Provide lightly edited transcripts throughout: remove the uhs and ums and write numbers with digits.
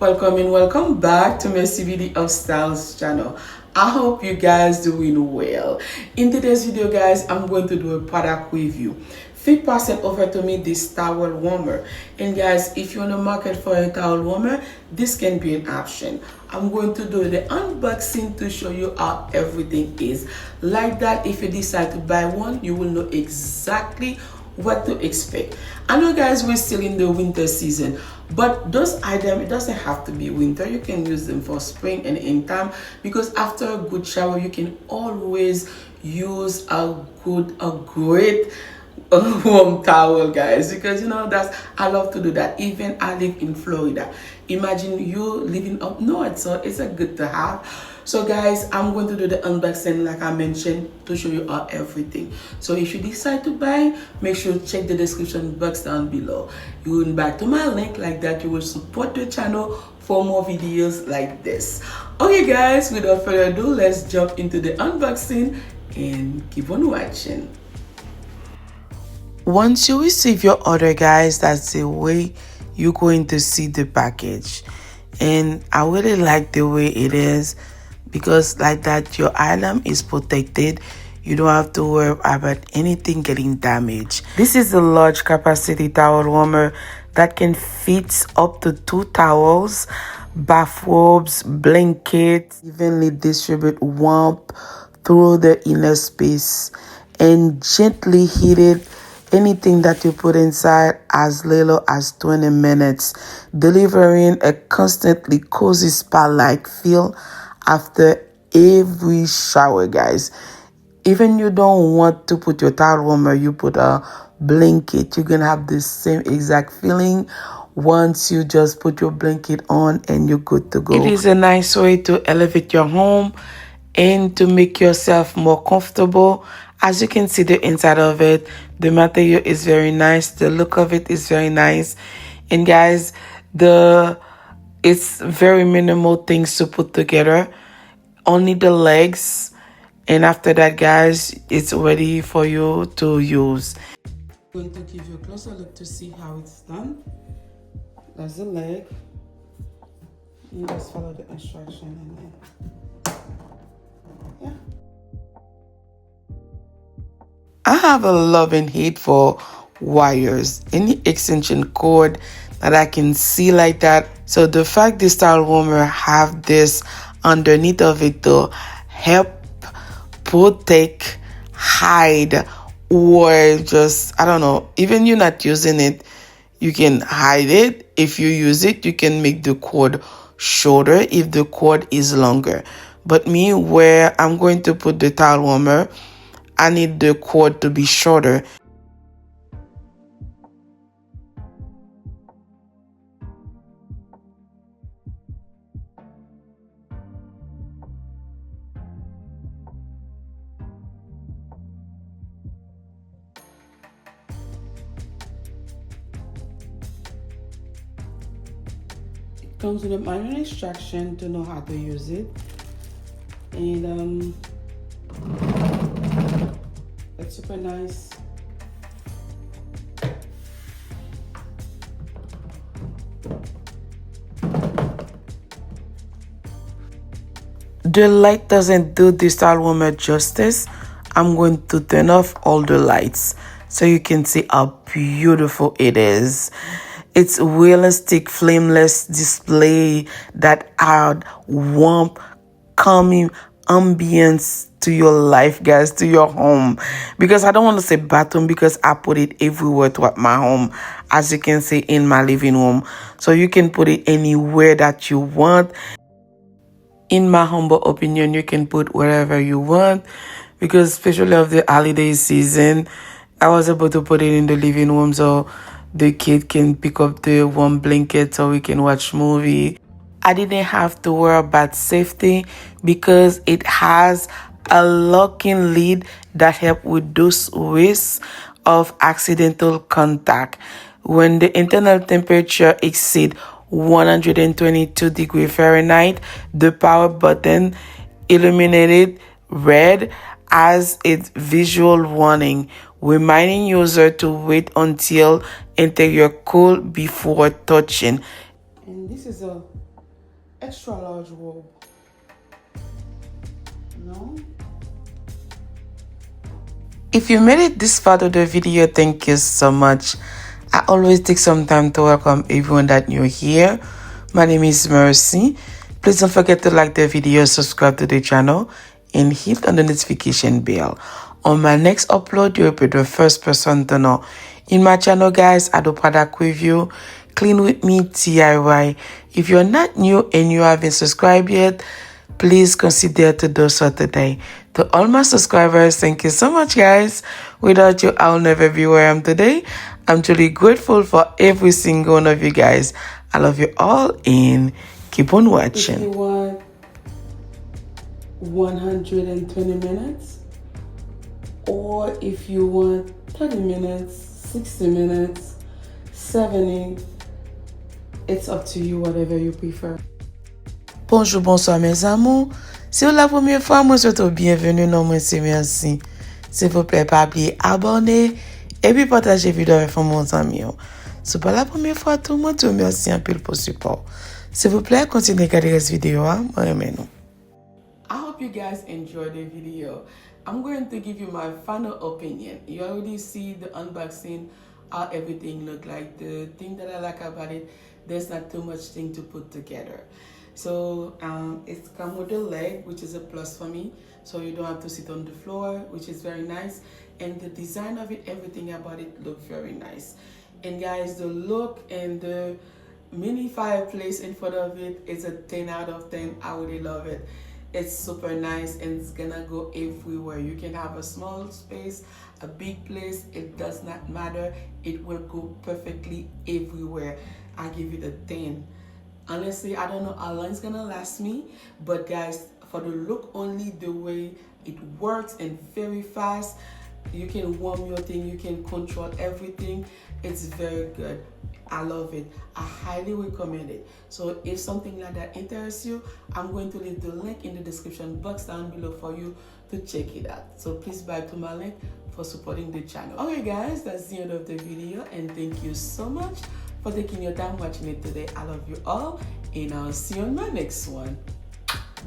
Welcome and welcome back to Mercy Beauty of Styles channel. I hope you guys doing well. In today's video, guys, I'm going to do a product review. FEPPO sent over to me this towel warmer, and guys, if you're on the market for a towel warmer, this can be an option. I'm going to do the unboxing to show you how everything is. Like that, if you decide to buy one, you will know exactly what to expect. I know, guys, we're still in the winter season, but those items, it doesn't have to be winter. You can use them for spring and in time, because after a good shower you can always use a great warm towel, guys, because that's, I love to do that. Even I live in Florida. Imagine you living up north, so it's a good to have. So guys, I'm going to do the unboxing like I mentioned to show you all everything. So if you decide to buy, make sure to check the description box down below. You will back to my link. Like that, you will support the channel for more videos like this. Okay guys, without further ado, let's jump into the unboxing and keep on watching. Once you receive your order, guys, that's the way you're going to see the package. And I really like the way it is, because like that your item is protected. You don't have to worry about anything getting damaged. This is a large capacity towel warmer that can fit up to 2 towels, bathrobes, blankets, evenly distribute warmth through the inner space, and gently heat it anything that you put inside as little as 20 minutes, delivering a constantly cozy spa-like feel after every shower, guys. Even you don't want to put your towel warmer, you put a blanket, you're gonna have the same exact feeling once you just put your blanket on and you're good to go. It is a nice way to elevate your home and to make yourself more comfortable. As you can see the inside of it, the material is very nice, the look of it is very nice, and guys, it's very minimal things to put together, only the legs, and after that, guys, it's ready for you to use. I'm going to give you a closer look to see how it's done. That's the leg. You just follow the instruction and then, yeah. I have a love and hate for wires, any extension cord that I can see like that. So the fact this towel warmer have this underneath of it to help protect, hide, or just, I don't know, even you're not using it, you can hide it. If you use it, you can make the cord shorter if the cord is longer. But me, where I'm going to put the towel warmer, I need the cord to be shorter. It comes with a manual instruction to know how to use it. And it's super nice. The light doesn't do this towel warmer justice. I'm going to turn off all the lights so you can see how beautiful it is. It's realistic, flameless display that add warmth, calming ambience to your life, guys, to your home. Because I don't want to say bathroom, because I put it everywhere throughout my home, as you can see in my living room. So you can put it anywhere that you want. In my humble opinion, you can put wherever you want, because especially of the holiday season, I was able to put it in the living room so the kid can pick up the warm blanket so we can watch movie. I didn't have to worry about safety because it has a locking lid that help reduce risk of accidental contact. When the internal temperature exceeds 122 degrees Fahrenheit, the power button illuminated red as its visual warning, reminding user to wait until interior cool before touching. And this is a extra large robe. No? If you made it this far to the video, thank you so much. I always take some time to welcome everyone that new here. My name is Mercy. Please don't forget to like the video, subscribe to the channel, and hit on the notification bell. On my next upload, you'll be the first person to know. In my channel, guys, I do product review, clean with me, DIY. If you're not new and you haven't subscribed yet, please consider to do so today. To all my subscribers, thank you so much, guys. Without you, I'll never be where I am today. I'm truly grateful for every single one of you guys. I love you all and keep on watching. If you want 120 minutes, or if you want 30 minutes, 60 minutes, 70, it's up to you, whatever you prefer. Bonjour, bonsoir mes amours. Si vous la première fois, moi souhaite bienvenue dans moi c'est merci. S'il vous plaît, pas oublier abonner et puis partager vidéo avec vos amis. Si c'est pas la première fois, tout le monde te remercie un peu pour le support. S'il vous plaît, continuez à regarder cette vidéo. Moi, remets-nous. I hope you guys enjoyed the video. I'm going to give you my final opinion. You already see the unboxing, how everything looked like. The thing that I like about it, there's not too much thing to put together. So it's come with a leg, which is a plus for me. So you don't have to sit on the floor, which is very nice. And the design of it, everything about it looked very nice. And guys, the look and the mini fireplace in front of it is a 10 out of 10. I really love it. It's super nice and it's gonna go everywhere. You can have a small space, a big place, it does not matter. It will go perfectly everywhere. I give it a 10. Honestly, I don't know how long it's gonna last me, but guys, for the look only, the way it works and very fast, you can warm your thing, you can control everything. It's very good. I love it. I highly recommend it. So if something like that interests you, I'm going to leave the link in the description box down below for you to check it out. So please buy to my link for supporting the channel. Okay guys, that's the end of the video and thank you so much for taking your time watching it today. I love you all and I'll see you on my next one.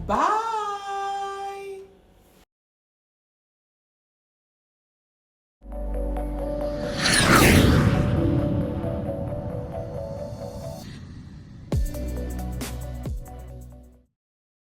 Bye.